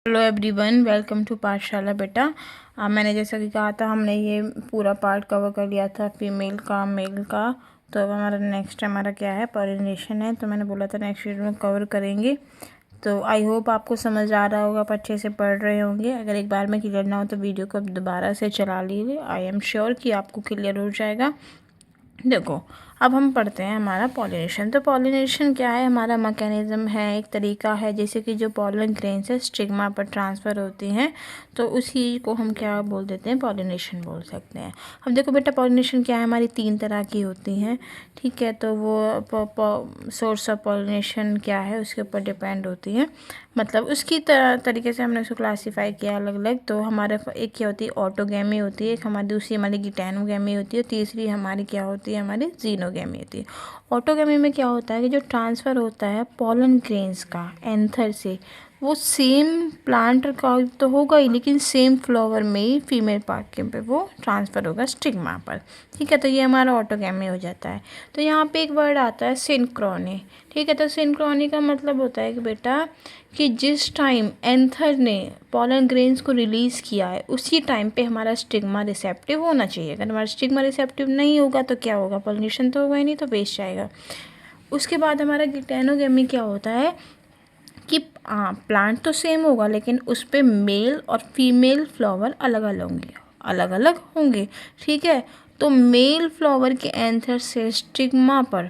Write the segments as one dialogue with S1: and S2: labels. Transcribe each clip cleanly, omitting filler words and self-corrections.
S1: Hello everyone, welcome to पाठशाला बेटा। मैंने जैसा कि कहा था, हमने ये पूरा पार्ट कवर कर लिया था फीमेल का, मेल का। तो अब हमारा नेक्स्ट हमारा क्या है, पॉलिनेशन है। तो मैंने बोला था नेक्स्ट वीडियो में कवर करेंगे। तो आई होप आपको समझ आ रहा होगा, आप अच्छे से पढ़ रहे होंगे। अगर एक बार में क्लियर ना हो तो वीडियो को दोबारा से चला लीजिए। आई एम श्योर कि आपको क्लियर हो जाएगा। देखो, अब हम पढ़ते हैं हमारा पॉलिनेशन। तो पॉलिनेशन क्या है, हमारा मैकेनिज्म है, एक तरीका है जैसे कि जो पॉलन ग्रेन्स है स्टिग्मा पर ट्रांसफ़र होती हैं, तो उसी को हम क्या बोल देते हैं, पॉलिनेशन बोल सकते हैं। अब देखो बेटा, पॉलिनेशन क्या है, हमारी 3 तरह की होती हैं। ठीक है, तो वो सोर्स ऑफ पॉलिनेशन क्या है उसके ऊपर डिपेंड होती है। मतलब उसकी तरीके से हमने उसको क्लासीफाई किया अलग अलग। तो हमारे एक क्या होती है, ऑटोगैमी होती है, एक हमारी दूसरी हमारी गिटैनोगैमी होती है, तीसरी हमारी क्या होती है, हमारी जीनोगैमी होती है। ऑटोगैमी में क्या होता है कि जो ट्रांसफ़र होता है पॉलन ग्रेन्स का एंथर से, वो सेम प्लांट का तो होगा ही, लेकिन सेम फ्लावर में ही फीमेल पार्ट के पे वो ट्रांसफ़र होगा स्टिग्मा पर। ठीक है, तो ये हमारा ऑटोगैमी हो जाता है। तो यहाँ पे एक वर्ड आता है सिंक्रोनी। ठीक है, तो सिंक्रोनी का मतलब होता है कि बेटा कि जिस टाइम एंथर ने पॉलन ग्रेन्स को रिलीज़ किया है उसी टाइम पे हमारा स्टिग्मा रिसेप्टिव होना चाहिए। अगर हमारा स्टिग्मा रिसेप्टिव नहीं होगा तो क्या होगा, पॉलिनेशन तो होगा ही नहीं, तो वेस्ट जाएगा। उसके बाद हमारा गिटैनोगैमी क्या होता है कि प्लांट तो सेम होगा, लेकिन उस पर मेल और फीमेल फ्लावर अलग अलग होंगे। ठीक है, तो मेल फ्लावर के एंथर से स्टिग्मा पर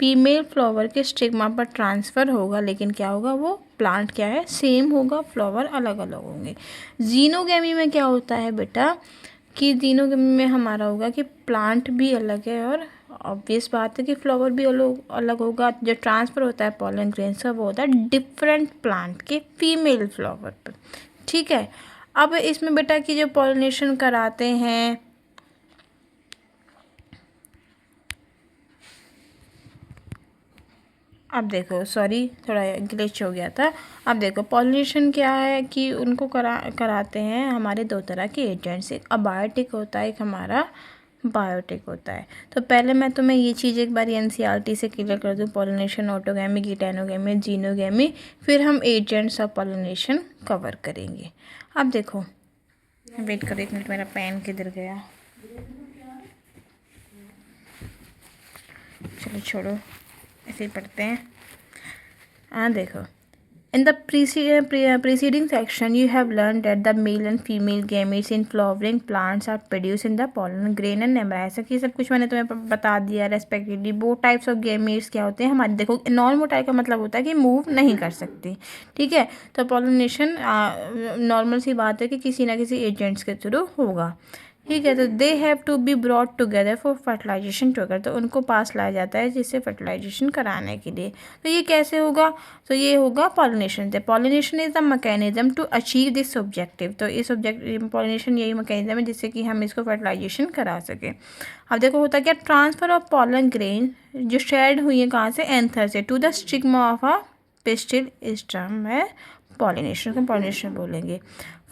S1: फीमेल फ्लावर के स्टिग्मा पर ट्रांसफ़र होगा, लेकिन क्या होगा, वो प्लांट क्या है, सेम होगा, फ्लावर अलग अलग होंगे। जीनोगैमी में क्या होता है बेटा कि जीनोगैमी में हमारा होगा कि प्लांट भी अलग है और ऑब्वियस बात है कि फ्लावर भी अलग अलग होगा। जो ट्रांसफ़र होता है पॉलन ग्रेन्स का वो होता है डिफरेंट प्लांट के फीमेल फ्लावर पर। ठीक है, अब इसमें बेटा की जो पॉलिनेशन कराते हैं, अब देखो, सॉरी थोड़ा ग्लिच हो गया था। अब देखो, पॉलिनेशन क्या है कि उनको कराते हैं हमारे 2 तरह के एजेंट्स, एक अबायोटिक होता है, एक हमारा बायोटिक होता है। तो पहले मैं तुम्हें ये चीज़ एक बार एनसीईआरटी से क्लियर कर दूँ, पॉलिनेशन, ऑटोगैमी, गिटैनोगैमी, जीनोगैमी, फिर हम एजेंट्स ऑफ पॉलिनेशन कवर करेंगे। अब देखो, वेट करो 1 मिनट, मेरा पेन किधर गया, चलो छोड़ो, ऐसे ही पढ़ते हैं। हाँ देखो, in the preceding section you have learned that the male and female gametes in flowering plants are produced in the pollen grain and embryo। ऐसा कि सब कुछ मैंने तुम्हें बता दिया respectively. Both types of gametes क्या होते हैं हमारे, देखो नॉन मोटाइल का मतलब होता है कि मूव नहीं कर सकती। ठीक है, तो पॉलिनेशन नॉर्मल सी बात है कि किसी ना किसी एजेंट्स के थ्रू होगा। ठीक है, तो they have to be brought together for fertilization together, तो उनको पास लाया जाता है जिससे फर्टिलाइजेशन कराने के लिए। तो ये कैसे होगा, तो ये होगा पॉलिनेशन से। Pollination is the mechanism to achieve this objective. तो इस ऑब्जेक्टिव पॉलिनेशन यही मैकेनिज्म है जिससे कि हम इसको फर्टिलाइजेशन करा सकें। अब देखो होता क्या, ट्रांसफ़र ऑफ पॉलन ग्रेन जो शेड हुई है कहाँ से, एंथर से, to the stigma of a pistil, इस टर्म है पॉलिनेशन को पॉलिनेशन बोलेंगे।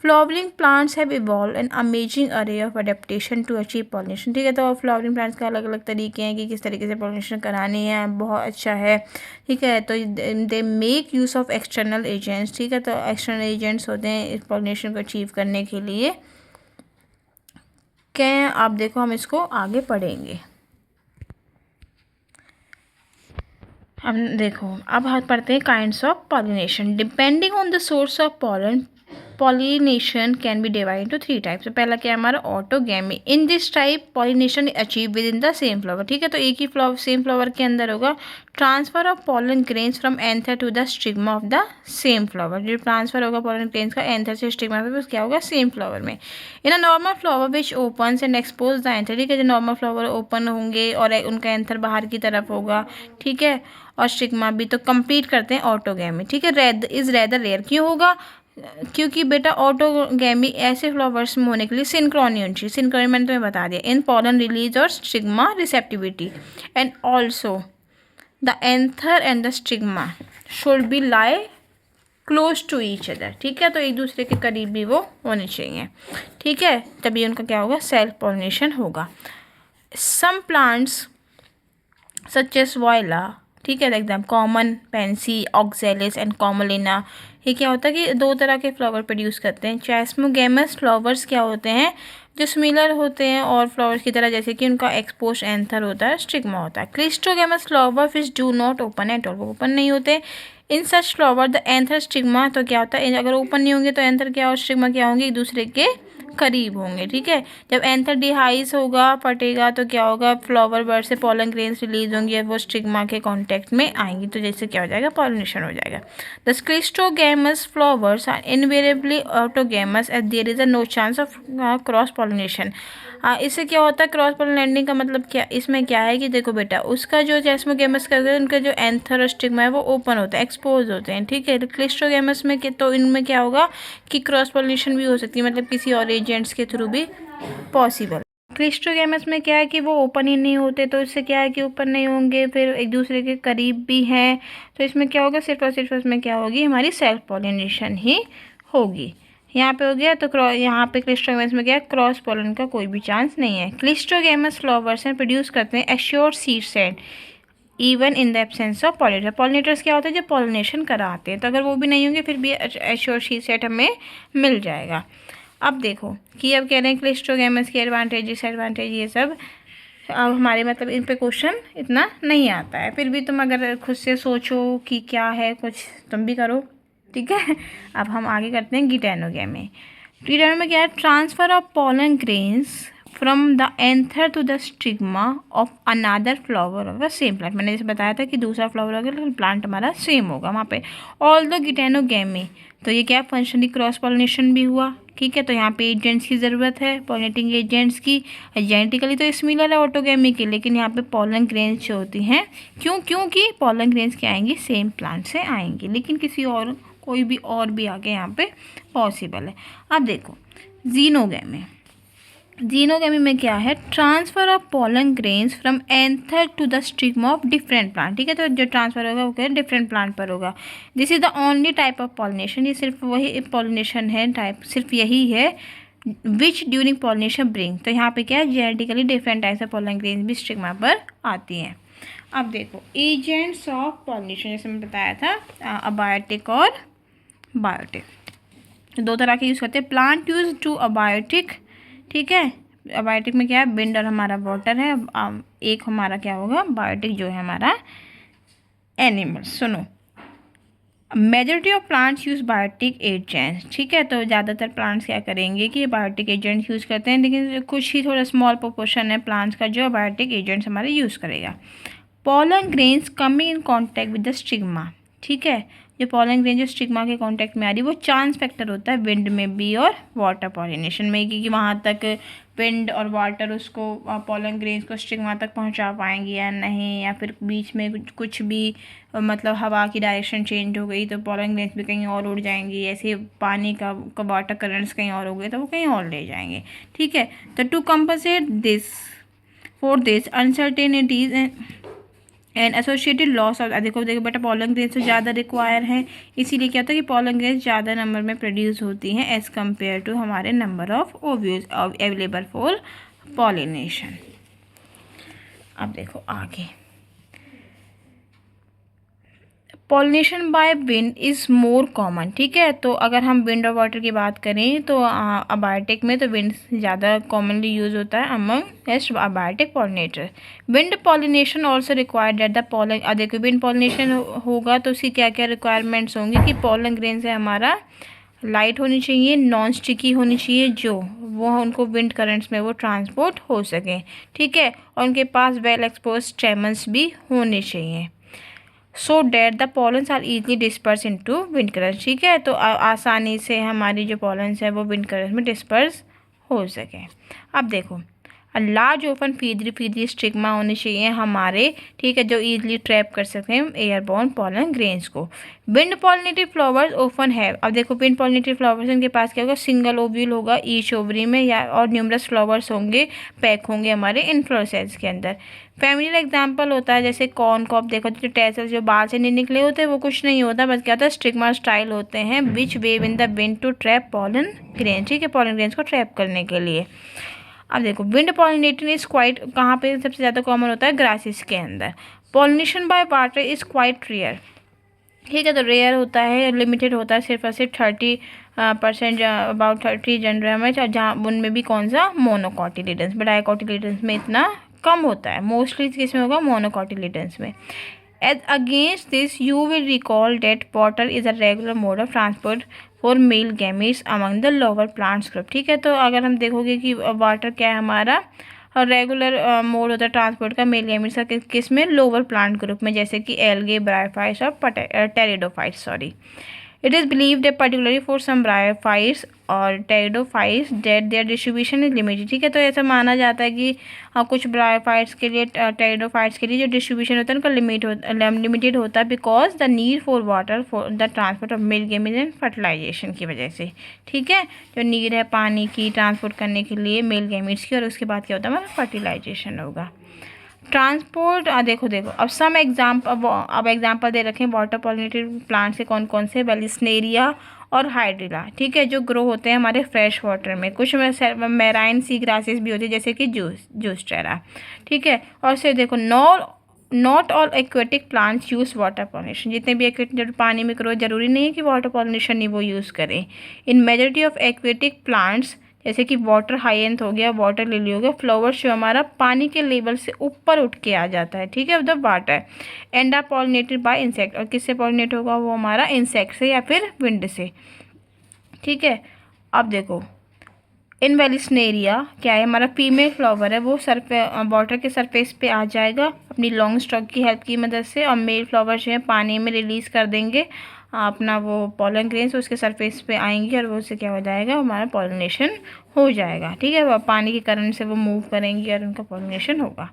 S1: Flowering plants have evolve an amazing array of adaptation to achieve pollination. ठीक है, तो फ्लावरिंग प्लांट्स के अलग अलग तरीके हैं कि किस तरीके से पॉलिनेशन करानी है, बहुत अच्छा है। ठीक है, तो they make use of external agents. ठीक है, तो एक्सटर्नल एजेंट्स होते हैं इस पॉलिनेशन को अचीव करने के लिए। क्या आप देखो, हम इसको आगे पढ़ेंगे। अब देखो, अब हम पढ़ते हैं kinds of pollination. Depending on the source of pollen, pollination can be divide into 3 types. तो पहला क्या है हमारा, autogamy. In this type pollination achieve with in the same flower. ठीक है, तो एक ही फ्लावर सेम फ्लावर के अंदर होगा। Transfer of pollen grains from anther to the stigma of the same flower. जो ट्रांसफर होगा पॉलन ग्रेन्स का एंथर से स्टिग्मा पे, क्या होगा, सेम फ्लावर में। In a normal flower which opens and expose the anther. ठीक है, जो नॉर्मल फ्लावर ओपन होंगे और उनका एंथर बाहर की तरफ होगा। ठीक है, और स्टिग्मा भी, तो कंप्लीट करते हैं ऑटोगैमी। ठीक है, इज रेदर रेयर क्यों होगा, क्योंकि बेटा ऑटोगैमी ऐसे फ्लावर्स में होने के लिए सिंक्रोनी होनी चाहिए। सिंक्रोनी मैंने तुम्हें बता दिया, इन पॉलन रिलीज और stigma receptivity, and also the anther and the stigma should be lie close to each other. ठीक है, तो एक दूसरे के करीब भी वो होने चाहिए। ठीक है, तभी उनका क्या होगा, सेल्फ पॉलिनेशन होगा। Some plants such as viola, ठीक है, एकदम common pansy, oxalis and commelina, ये क्या होता है कि दो तरह के फ्लावर प्रोड्यूस करते हैं। चाइस्मोगेमस फ्लावर्स क्या होते हैं, जो सिमिलर होते हैं और फ्लावर्स की तरह, जैसे कि उनका एक्सपोज एंथर होता है, स्टिग्मा होता है। Cleistogamous flower which do not open at all, वो ओपन नहीं होते। In such flower the anther stigma, तो क्या होता है अगर ओपन नहीं होंगे तो एंथर क्या और स्टिग्मा क्या होंगे, एक दूसरे के करीब होंगे। ठीक है, जब एंथर डिहाइस होगा, फटेगा, तो क्या होगा, फ्लावर बर्ड से पॉलन ग्रेन्स रिलीज होंगी, वो स्टिग्मा के कांटेक्ट में आएंगी, तो जैसे क्या हो जाएगा, पॉलिनेशन हो जाएगा। The cleistogamous flowers are invariably autogamous as there is a no chance of cross pollination. इससे क्या होता है क्रॉस पॉलिनेटिंग का मतलब क्या, इसमें क्या है कि देखो बेटा, उसका जो चाइस्मोगेमस का उनका जो एंथर और स्टिग्मा है वो ओपन होता है, एक्सपोज होते हैं। ठीक है, क्लिस्ट्रोगेमस में तो इनमें क्या होगा कि क्रॉस पॉलिनेशन भी हो सकती है, मतलब किसी और एजेंट्स के थ्रू भी पॉसिबल। क्लिस्ट्रोगेमस में क्या है कि वो ओपन ही नहीं होते, तो इससे क्या है कि ओपन नहीं होंगे, फिर एक दूसरे के करीब भी हैं, तो इसमें क्या होगा, सिर्फ और सिर्फ इसमें क्या होगी, हमारी सेल्फ पॉलिनेशन ही होगी। यहाँ पे हो गया, तो यहाँ पे क्लिस्ट्रोगेमस में क्या है, क्रॉस पॉलन का कोई भी चांस नहीं है। क्लिस्ट्रोगेमस फ्लावर्स हैं प्रोड्यूस करते हैं assure seed set even in the absence of pollinator. Pollinators क्या होते हैं, जो पॉलिनेशन कराते हैं, तो अगर वो भी नहीं होंगे फिर भी एश्योर सीड सेट हमें मिल जाएगा। अब देखो कि अब कह रहे हैं क्लिस्ट्रोगेमस की एडवांटेज डिसएडवांटेज ये सब, अब हमारे मतलब इन पे क्वेश्चन इतना नहीं आता है, फिर भी तुम अगर खुद से सोचो कि क्या है, कुछ तुम भी करो। ठीक है, अब हम आगे करते हैं गिटेनोगेमी। गिटेनो में क्या है, transfer of pollen grains from the anther to the stigma of another flower of the same plant. मैंने जैसे बताया था कि दूसरा फ्लावर होगा तो प्लांट हमारा सेम होगा वहाँ पे। ऑल द गिटेनोगेमी, तो ये क्या फंक्शनली क्रॉस पॉलिनेशन भी हुआ। ठीक है, तो यहाँ पे एजेंट्स की ज़रूरत है, पॉलिनेटिंग एजेंट्स की। जेनेटिकली तो सिमिलर है ऑटोगेमी के, लेकिन यहाँ पे पॉलन ग्रेन्स जो होती हैं, क्योंकि पॉलन ग्रेन्स क्या आएंगी, सेम प्लांट से आएंगी, लेकिन किसी और कोई भी और भी आगे यहाँ पे पॉसिबल है। अब देखो जीनोगेमी। जीनोगेमी में क्या है, transfer of pollen grains from anther to the stigma of different plant. ठीक है, तो जो ट्रांसफर होगा वो क्या है, डिफरेंट प्लांट पर होगा। This is the only type of pollination, ये सिर्फ वही पॉलिनेशन है, टाइप सिर्फ यही है, विच ड्यूरिंग पॉलिनेशन ब्रिंग। तो यहाँ पे क्या है, genetically different types of pollen grains भी स्टिग्मा पर आती हैं। अब देखो एजेंट्स ऑफ पॉलिनेशन, जैसे मैं बताया था अबायोटिक और बायोटिक, दो तरह के यूज़ करते हैं। Plant use to abiotic. ठीक है, अबायोटिक में क्या है, विंड और हमारा वाटर है। एक हमारा क्या होगा, बायोटिक जो है हमारा एनिमल्स। सुनो, majority of plants use biotic agents. ठीक है, तो ज़्यादातर प्लांट्स क्या करेंगे कि बायोटिक एजेंट्स यूज़ करते हैं, लेकिन कुछ ही थोड़ा स्मॉल प्रोपोर्शन है प्लांट्स का जो बायोटिक एजेंट्स हमारे यूज़ करेगा। Pollen grains coming in contact with the stigma. ठीक है, जो पॉलन ग्रेन जो स्टिग्मा के कांटेक्ट में आ रही है वो चांस फैक्टर होता है विंड में भी और वाटर पॉलिनेशन में, क्योंकि वहाँ तक विंड और वाटर उसको पॉलन ग्रेन्स को स्टिग्मा तक पहुँचा पाएंगी या नहीं, या फिर बीच में कुछ भी मतलब हवा की डायरेक्शन चेंज हो गई तो पॉलन ग्रेन्स भी कहीं और उड़ जाएंगी, ऐसे पानी का वाटर करंट्स कहीं और हो गए तो वो कहीं और ले जाएंगे। ठीक है, तो to compensate this for this uncertainties and associated loss of, देखो बेटा पॉलन ग्रेन्स तो ज़्यादा रिक्वायर हैं, इसीलिए क्या होता है कि पॉलन ग्रेन्स ज़्यादा नंबर में प्रोड्यूस होती हैं एज़ कम्पेयर टू हमारे number of ovules available for pollination. अब देखो आगे, pollination by wind is more common. ठीक है, तो अगर हम विंड और वाटर की बात करें तो अबायोटिक में तो विंड ज़्यादा कॉमनली यूज होता है amongst abiotic pollinator. Wind pollination also required that the pollen, देखो विंड पॉलिनेशन होगा तो उसकी क्या क्या रिक्वायरमेंट्स होंगी कि पॉलन ग्रेन से हमारा लाइट होनी चाहिए, नॉन स्टिकी होनी चाहिए, जो वो उनको विंड करंट्स में वो ट्रांसपोर्ट हो सकें। ठीक है, और उनके पास वेल एक्सपोज स्टेमन्स भी होने चाहिए, so that the pollens are easily disperse into wind currents. ठीक है, तो आसानी से हमारी जो पॉलन्स है वो विंड करंट्स में डिस्पर्स हो सके। अब देखो लार्ज ओपन फीदरी स्टिग्मा होनी चाहिए हमारे, ठीक है, जो ईजिली ट्रैप कर सकें एयरबॉर्न पॉलन ग्रेन्स को। विंड पॉलिनेटेड फ्लावर्स ओपन है, अब देखो विंड पॉलिनेटेड फ्लावर्स इनके पास क्या होगा, सिंगल ओव्यूल होगा ईच ओवरी में, या और न्यूमरस फ्लावर्स होंगे, पैक होंगे हमारे इन्फ्लोरेसेंस के अंदर। फैमिली एग्जाम्पल होता है जैसे कॉर्न को, आप देखो जो टेसल्स जो बाल से नहीं निकले होते वो कुछ नहीं होता, बस क्या होता है स्टिग्मा स्टाइल होते हैं which wave in the wind to trap pollen grain. ठीक है, पॉलन ग्रेन्स को ट्रैप करने के लिए। अब देखो विंड पॉलिनेटिंग इज क्वाइट, कहाँ पे सबसे ज़्यादा कॉमन होता है, ग्रासेस के अंदर। Pollination by water is quite rare, ठीक है। तो रेयर होता है, लिमिटेड होता है सिर्फ और सिर्फ 30% अबाउट 30 जेंडर में, जहाँ उनमें भी कौन सा मोनोकॉटिलिडन्स में। डाइकोटिलिडन्स में इतना कम होता है, मोस्टली किसमें होगा मोनोकॉटिलिडन्स में। As against this, you will recall that water is a regular mode of transport for male gametes among the lower plants group। ठीक है। तो अगर हम देखोगे कि वाटर क्या है हमारा रेगुलर मोड होता है ट्रांसपोर्ट का मेल गैमीट्स का किस में, लोअर प्लांट ग्रुप में, जैसे कि एल्गे, ब्रायोफाइट्स और pteridophytes. Sorry, it is believed particularly for some bryophytes और pteridophytes that their distribution is limited. ठीक है। तो ऐसा माना जाता है कि कुछ ब्रायोफाइट्स के लिए, टेरिडोफाइट्स के लिए जो डिस्ट्रीब्यूशन होता है उनका लिमिटेड होता है, because the need for water for the transport of male gametes and fertilization की वजह से। ठीक है। जो नीड है पानी की ट्रांसपोर्ट करने के लिए मेल गेमीट्स की, और उसके बाद क्या होता है हमारा फर्टिलाइजेशन होगा। ट्रांसपोर्ट देखो अब सम एग्जाम्पल दे रखे हैं वाटर पॉलिनेटेड प्लांट से, कौन कौन से, वेलिस्नेरिया और हाइड्रिला। ठीक है। जो ग्रो होते हैं हमारे फ्रेश वाटर में। कुछ मैराइन सी ग्रासेस भी होती है, जैसे कि जूस्टेरा। ठीक है। और से देखो not all aquatic plants use water pollination. जितने भी एक्वेटिक पानी में ग्रो, जरूरी नहीं है कि वाटर पॉलिनेशन ही वो यूज़ करें। इन मेजॉरिटी ऑफ एक्वेटिक प्लांट्स, जैसे कि वाटर हाइएंथ हो गया, वाटर लिली हो गया, फ्लावर्स जो हमारा पानी के लेवल से ऊपर उठ के आ जाता है। ठीक है, the water and are pollinated by insect. और किससे पॉलिनेट होगा वो हमारा, इंसेक्ट से या फिर विंड से। ठीक है। अब देखो इन वेलिस्नेरिया क्या है, हमारा फीमेल फ्लावर है, वो वाटर के सरफेस पे आ जाएगा अपनी लॉन्ग स्टॉक की हेल्प की मदद से, और मेल फ्लावर जो है पानी में रिलीज़ कर देंगे अपना वो पॉलन ग्रेन्स, उसके सरफेस पे आएंगे और वो उससे क्या हो जाएगा, हमारा पॉलिनेशन हो जाएगा। ठीक है। वो पानी के करंट से वो मूव करेंगी और उनका पॉलिनेशन होगा।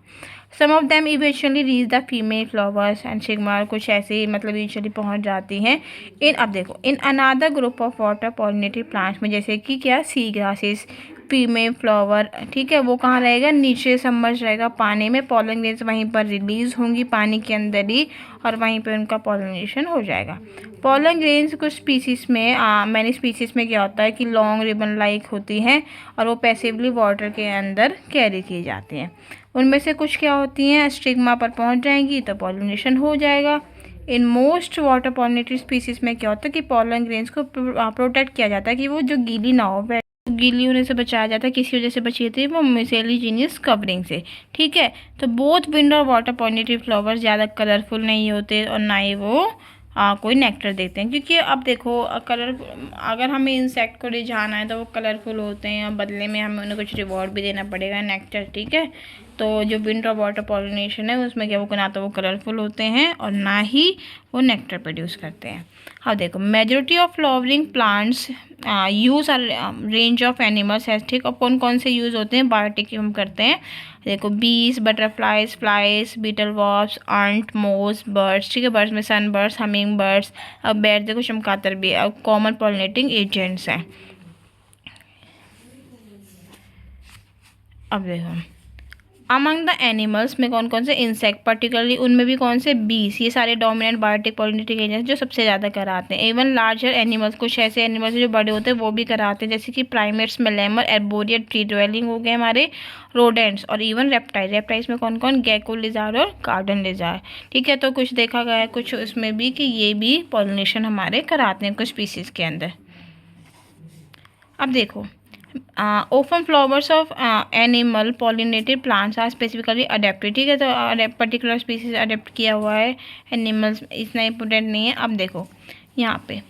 S1: Some of them eventually reach the female flowers and stigma, कुछ ऐसे ही मतलब इवेंचुअली पहुंच जाती हैं अब देखो in another group of water pollinated plants में, जैसे कि क्या, सी ग्रासेस, फीमेल फ्लावर। ठीक है। वो कहाँ रहेगा, नीचे सबमर्ज रहेगा पानी में, पॉलन ग्रेन्स वहीं पर रिलीज होंगी पानी के अंदर ही, और वहीं पर उनका पॉलिनेशन हो जाएगा। पॉलन ग्रेन्स कुछ स्पीसीज में, मैनी स्पीसीज में क्या होता है कि लॉन्ग रिबन लाइक होती हैं और वो पैसिवली वाटर के अंदर कैरी की जाती हैं। उनमें से कुछ क्या होती हैं, स्टिग्मा पर पहुंच जाएंगी तो पॉलिनेशन हो जाएगा। In most water pollinated species में क्या होता है कि पॉलन ग्रेन्स को प्रोटेक्ट किया जाता है कि वो जो गीली ना हो, गीली होने से बचाया जाता है। किसी वजह से बची जाती है वो मिसेलिजीनियस कवरिंग से। ठीक है। तो बोथ विंड और वाटर पॉलिनेटेड फ्लावर्स ज़्यादा कलरफुल नहीं होते और ना ही वो कोई नेक्टर देते हैं, क्योंकि अब देखो कलर, अगर हमें इंसेक्ट को रिझाना है तो वो कलरफुल होते हैं और बदले में हमें उन्हें कुछ रिवॉर्ड भी देना पड़ेगा, नेक्टर। ठीक है। तो जो विंड और वाटर पॉलिनेशन है उसमें क्या, वो ना तो वो कलरफुल होते हैं और ना ही वो नेक्टर प्रोड्यूस करते हैं। हाँ देखो majority of flowering plants use range of animals है। ठीक। और कौन कौन से यूज़ होते हैं, बायोटिक हम करते हैं। देखो बीज, बटरफ्लाइज, फ्लाइज, बीटल वॉर्प्स, आंट, मोज, बर्ड्स। ठीक है। बर्ड्स में सन बर्ड्स, हमिंग बर्ड्स, अब बैट देखो चमगादड़ भी कॉमन पॉलिनेटिंग एजेंट्स हैं। अब देखो अमंग द एनिमल्स में कौन कौन से, इंसेक्ट पर्टिकुलरली, उनमें भी कौन से, बीस, ये सारे डोमिनेंट बायोटिक पॉलिनेटिंग एजेंट्स जो सबसे ज़्यादा कराते हैं। इवन लार्जर एनिमल्स, कुछ ऐसे एनिमल्स जो बड़े होते हैं वो भी कराते हैं, जैसे कि प्राइमेट्स में लेमर, एर्बोरियड, ट्री ड्वेलिंग हो गए हमारे, रोडेंट्स, और इवन रेप्टाइल्स में कौन कौन, गेको लिजार्ड और गार्डन लिजार्ड। ठीक है। तो कुछ देखा गया है कुछ उसमें भी कि ये भी पॉलिनेशन हमारे कराते हैं कुछ स्पीसीज़ के अंदर। अब देखो open flowers of animal pollinated plants are specifically adapted. ठीक है। तो पर्टिकुलर स्पीसीज अडेप्ट किया हुआ है एनिमल्स, इतना इंपॉर्टेंट नहीं है। अब देखो यहाँ पे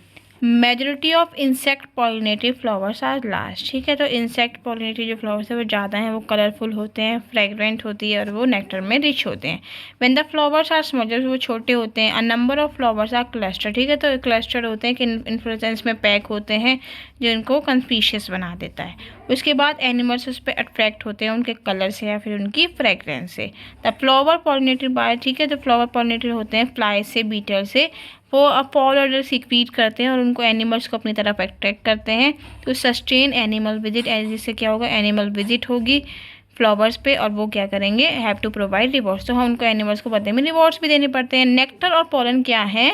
S1: majority of insect pollinated flowers are large. ठीक है। तो इंसेक्ट पॉलिनेटेड जो फ्लावर्स है वो ज़्यादा हैं, वो कलरफुल होते हैं, फ्रेगरेंट होती है और वो नेक्टर में रिच होते हैं। When the flowers are small, जब वो छोटे होते हैं, a number of flowers are cluster. ठीक है। तो क्लस्टर होते हैं कि इन्फ्लोरेसेंस में पैक होते हैं, जो इनको कंस्पीशियस बना देता है। उसके बाद एनिमल्स उस पर अट्रैक्ट होते हैं उनके कलर से या फिर उनकी फ्रेगरेंस से। द फ्लावर पॉलिनेटेड बाय, ठीक है, तो फ्लावर पॉलिनेटेड होते हैं फ्लाई से, बीटल से, वो पॉल ऑर्डर सीक्रीट करते हैं और उनको एनिमल्स को अपनी तरफ अट्रैक्ट करते हैं। तो सस्टेन एनिमल विजिट, जिससे क्या होगा, एनिमल विजिट होगी फ्लावर्स पे और वो क्या करेंगे, हैव टू प्रोवाइड रिवॉर्ड्स। तो हम उनको एनिमल्स को बदले में रिवॉर्ड्स भी देने पड़ते हैं। नेक्टर और पॉलन क्या है,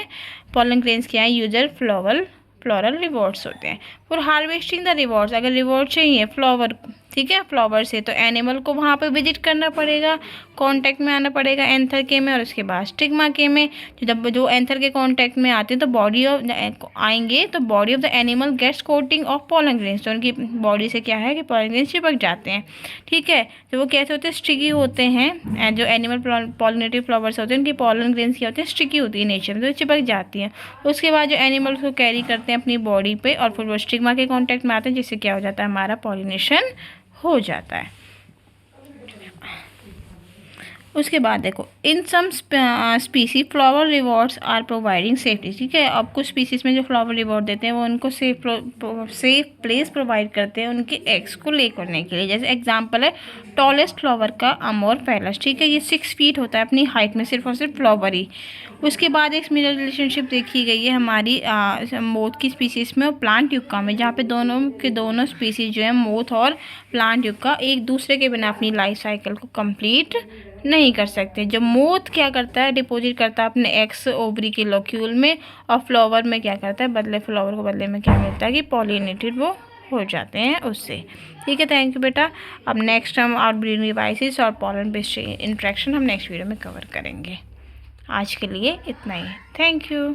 S1: पॉलन ग्रेन्स क्या है, यूजर फ्लोरल रिवॉर्ड्स होते हैं। फॉर हार्वेस्टिंग द रिवॉर्ड्स, अगर रिवॉर्ड चाहिए फ्लावर ठीक है, फ्लावर से। तो एनिमल को वहाँ पे विजिट करना पड़ेगा, कांटेक्ट में आना पड़ेगा एंथर के में, और उसके बाद स्टिग्मा के में। जब जो एंथर के कांटेक्ट में आते हैं तो बॉडी ऑफ आएंगे तो body of the animal gets coating of pollen grains, तो उनकी बॉडी से क्या है कि पॉलन ग्रेन्स चिपक जाते हैं। ठीक है, तो वो कैसे होते हैं, स्टिकी होते हैं। जो एनिमल पॉलिनेटिव फ्लावर्स होते हैं उनकी पॉलन ग्रेन्स क्या होते हैं, स्टिकी होती है नेचर में, तो चिपक जाती हैं। उसके बाद जो एनिमल उसको कैरी करते हैं अपनी बॉडी पे, और फिर वो स्टिग्मा के कॉन्टैक्ट में आते हैं, जिससे क्या हो जाता है, हमारा पॉलिनेशन हो जाता है। उसके बाद देखो, in some species flower rewards are providing safety. ठीक है, अब कुछ स्पीसीज में जो फ्लावर रिवॉर्ड देते हैं वो उनको सेफ प्लेस प्रोवाइड करते हैं उनके एग्स को ले करने के लिए। जैसे एग्जांपल है टॉलेस्ट फ्लावर का अमोर पैलस। ठीक है, ये 6 फीट होता है अपनी हाइट में, सिर्फ और सिर्फ फ्लावर ही। उसके बाद एक मिरर रिलेशनशिप देखी गई है हमारी मोथ की स्पीसीज़ में और प्लांट युक्का में, जहाँ पे दोनों स्पीसीज जो है मोथ और प्लांट युक्का एक दूसरे के बिना अपनी लाइफ साइकिल को कंप्लीट नहीं कर सकते। जब मोथ क्या करता है, डिपॉजिट करता है अपने एग्स ओवरी के लोक्यूल में, और फ्लावर में क्या करता है, फ्लावर को बदले में क्या मिलता है कि पॉलिनेटेड वो हो जाते हैं उससे। ठीक है, थैंक यू बेटा। अब नेक्स्ट हम आउटब्रीडिंग डिवाइसेस और पॉलन बेस्ड इंटरेक्शन हम नेक्स्ट वीडियो में कवर करेंगे। आज के लिए इतना ही, थैंक यू।